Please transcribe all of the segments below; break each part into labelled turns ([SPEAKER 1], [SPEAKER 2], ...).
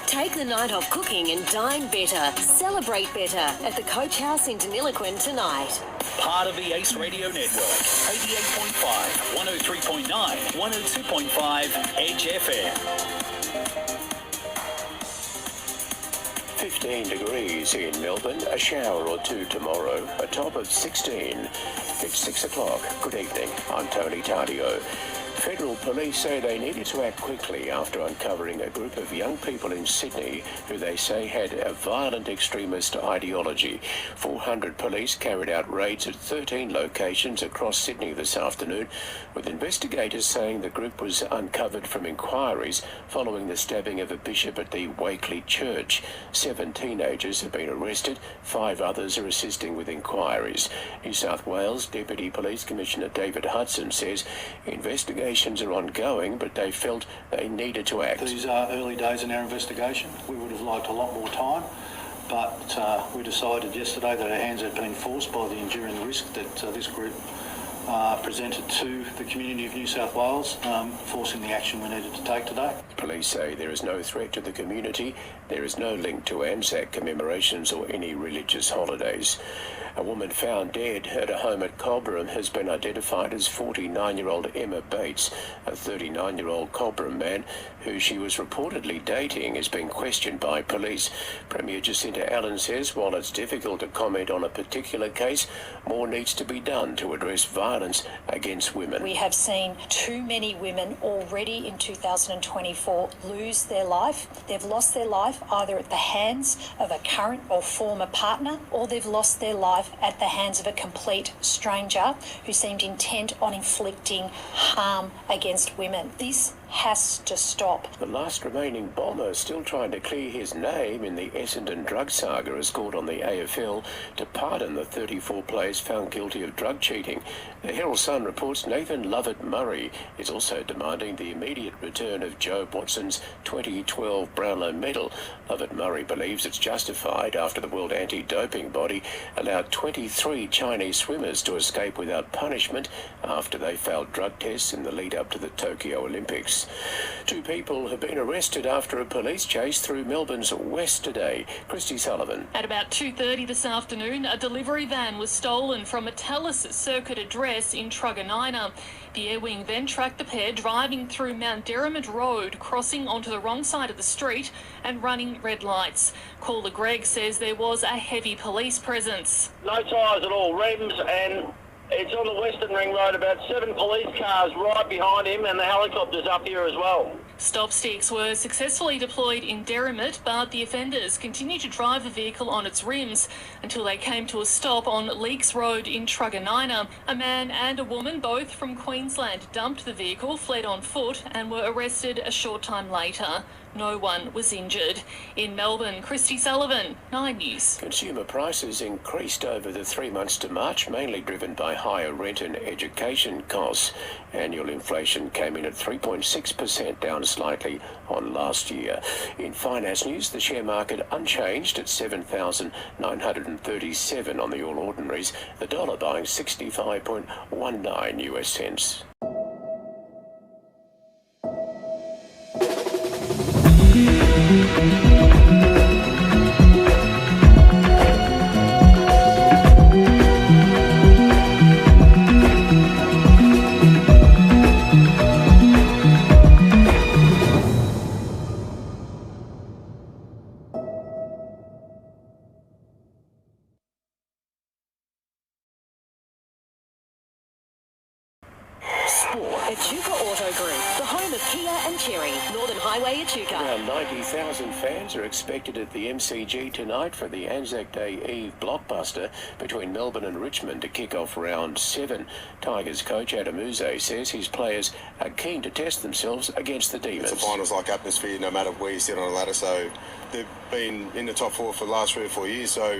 [SPEAKER 1] Take the night off cooking and dine better. Celebrate better at the Coach House in Deniliquin tonight.
[SPEAKER 2] Part of the Ace Radio Network. 88.5, 103.9, 102.5 Edge FM.
[SPEAKER 3] 15 degrees in Melbourne, a shower or two tomorrow, a top of 16. It's 6 o'clock. Good evening. I'm Tony Tardio. Federal police say they needed to act quickly after uncovering a group of young people in Sydney who they say had a violent extremist ideology. 400 police carried out raids at 13 locations across Sydney this afternoon, with investigators saying the group was uncovered from inquiries following the stabbing of a bishop at the Wakeley Church. 7 teenagers have been arrested, 5 others are assisting with inquiries. New South Wales Deputy Police Commissioner David Hudson says investigations are ongoing, but they felt they needed to act.
[SPEAKER 4] These are early days in our investigation. We would have liked a lot more time, but we decided yesterday that our hands had been forced by the enduring risk that this group presented to the community of New South Wales, forcing the action we needed to take today.
[SPEAKER 3] Police say there is no threat to the community, there is no link to Anzac commemorations or any religious holidays. A woman found dead at a home at Cobram has been identified as 49-year-old Emma Bates. A 39-year-old Cobram man who she was reportedly dating is being questioned by police. Premier Jacinta Allen says while it's difficult to comment on a particular case, more needs to be done to address violence against women.
[SPEAKER 5] We have seen too many women already in 2024 lose their life. They've lost their life either at the hands of a current or former partner, or they've lost their life at the hands of a complete stranger who seemed intent on inflicting harm against women. This has to stop.
[SPEAKER 3] The last remaining bomber still trying to clear his name in the Essendon drug saga has called on the AFL to pardon the 34 players found guilty of drug cheating. The Herald Sun reports Nathan Lovett-Murray is also demanding the immediate return of Joe Watson's 2012 Brownlow medal. Lovett-Murray believes it's justified after the World Anti-Doping Body allowed 23 Chinese swimmers to escape without punishment after they failed drug tests in the lead-up to the Tokyo Olympics. 2 people have been arrested after a police chase through Melbourne's west today. Christy Sullivan.
[SPEAKER 6] At about 2:30 this afternoon, a delivery van was stolen from a Telus Circuit address in Truganina. The Air Wing then tracked the pair driving through Mount Derrimut Road, crossing onto the wrong side of the street and running red lights. Caller Greg says there was a heavy police presence.
[SPEAKER 7] No tyres at all, rims, and it's on the Western Ring Road, about 7 police cars right behind him, and the helicopter's up here as well.
[SPEAKER 6] Stop sticks were successfully deployed in Derrimut, but the offenders continued to drive the vehicle on its rims until they came to a stop on Leaks Road in Truganina. A man and a woman, both from Queensland, dumped the vehicle, fled on foot and were arrested a short time later. No one was injured. In Melbourne, Christy Sullivan, 9 News.
[SPEAKER 3] Consumer prices increased over the 3 months to March, mainly driven by higher rent and education costs. Annual inflation came in at 3.6%, down slightly on last year. In finance news, the share market unchanged at 7,937 on the All Ordinaries, the dollar buying 65.19 US cents.
[SPEAKER 1] Echuca Auto Group, the home of Kia and Cherry, Northern Highway Echuca.
[SPEAKER 3] Around 90,000 fans are expected at the MCG tonight for the Anzac Day Eve blockbuster between Melbourne and Richmond to kick off round 7. Tigers coach Adam Uze says his players are keen to test themselves against the Demons.
[SPEAKER 8] It's a finals-like atmosphere no matter where you sit on a ladder, so they've been in the top 4 for the last 3 or 4 years, so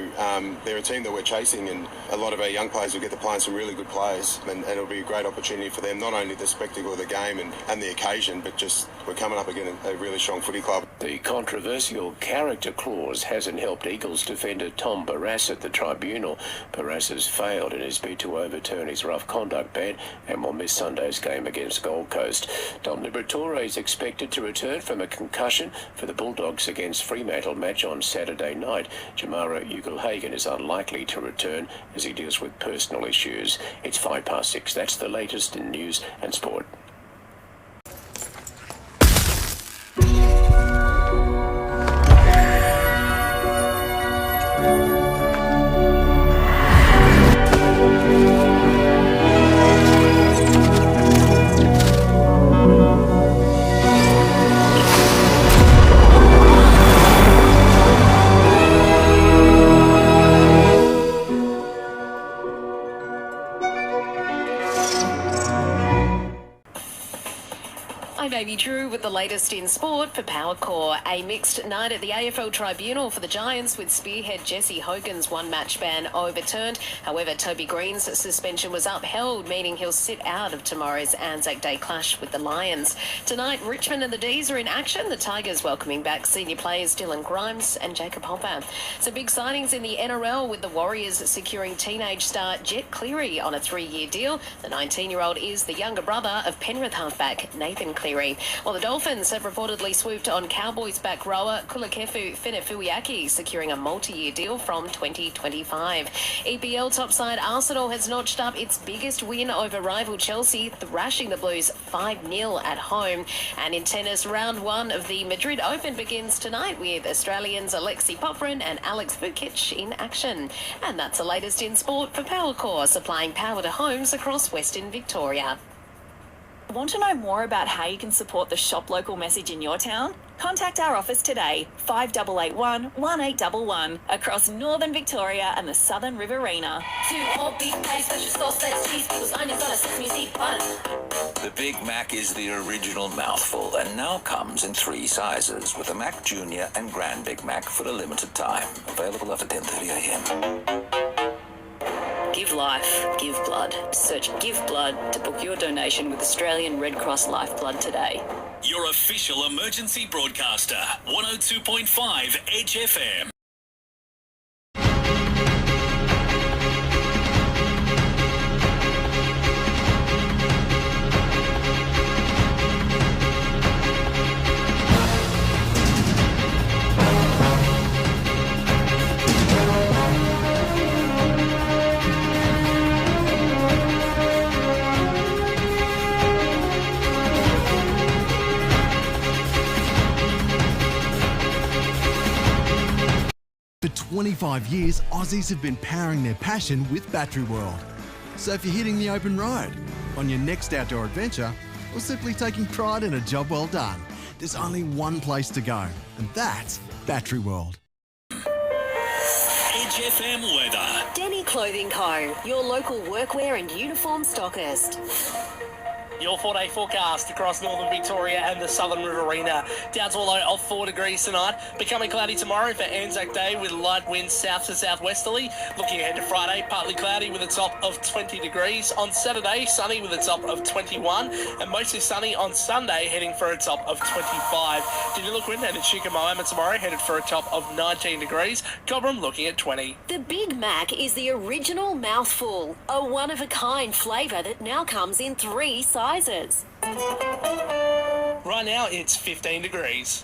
[SPEAKER 8] they're a team that we're chasing, and a lot of our young players will get to play in some really good players, and it'll be a great opportunity for them, not only this spectacle of the game and the occasion, but just we're coming up against a really strong footy club.
[SPEAKER 3] The controversial character clause hasn't helped Eagles defender Tom Barrass at the tribunal. Barrass has failed in his bid to overturn his rough conduct ban and will miss Sunday's game against Gold Coast. Dom Liberatore is expected to return from a concussion for the Bulldogs against Fremantle match on Saturday night. Jamara Ugelhagen is unlikely to return as he deals with personal issues. It's 6:05. That's the latest in news and sport.
[SPEAKER 1] I'm Amy Drew with the latest in sport for Powercore. A mixed night at the AFL Tribunal for the Giants with spearhead Jesse Hogan's one-match ban overturned. However, Toby Green's suspension was upheld, meaning he'll sit out of tomorrow's Anzac Day clash with the Lions. Tonight, Richmond and the D's are in action. The Tigers welcoming back senior players Dylan Grimes and Jacob Hopper. Some big signings in the NRL with the Warriors securing teenage star Jet Cleary on a 3-year deal. The 19-year-old is the younger brother of Penrith halfback Nathan Cleary. While the Dolphins have reportedly swooped on Cowboys back rower Kulakefu Fenefuiaki, securing a multi-year deal from 2025. EPL topside Arsenal has notched up its biggest win over rival Chelsea, thrashing the Blues 5-0 at home. And in tennis, round 1 of the Madrid Open begins tonight with Australians Alexei Popyrin and Alex Vukic in action. And that's the latest in sport for Powercore, supplying power to homes across Western Victoria.
[SPEAKER 9] Want to know more about how you can support the Shop Local message in your town? Contact our office today, 5881 1811, across Northern Victoria and the Southern Riverina.
[SPEAKER 10] The Big Mac is the original mouthful and now comes in 3 sizes with a Mac Junior and Grand Big Mac for a limited time. Available after 10:30 a.m.
[SPEAKER 1] Give life, give blood. Search Give Blood to book your donation with Australian Red Cross Lifeblood today.
[SPEAKER 2] Your official emergency broadcaster, 102.5 Edge FM.
[SPEAKER 11] For 25 years, Aussies have been powering their passion with Battery World. So if you're hitting the open road, on your next outdoor adventure, or simply taking pride in a job well done, there's only one place to go, and that's Battery World.
[SPEAKER 2] Edge FM weather.
[SPEAKER 1] Denny Clothing Co., your local workwear and uniform stockist.
[SPEAKER 12] Your 4-day forecast across northern Victoria and the southern Riverina. Down to a low of 4 degrees tonight. Becoming cloudy tomorrow for Anzac Day with light winds south to southwesterly. Looking ahead to Friday, partly cloudy with a top of 20 degrees. On Saturday, sunny with a top of 21. And mostly sunny on Sunday, heading for a top of 25. Deniliquin and Echuca Moama tomorrow, headed for a top of 19 degrees. Cobram looking at 20.
[SPEAKER 1] The Big Mac is the original mouthful, a one-of-a-kind flavour that now comes in 3 sizes.
[SPEAKER 12] Right now, it's 15 degrees.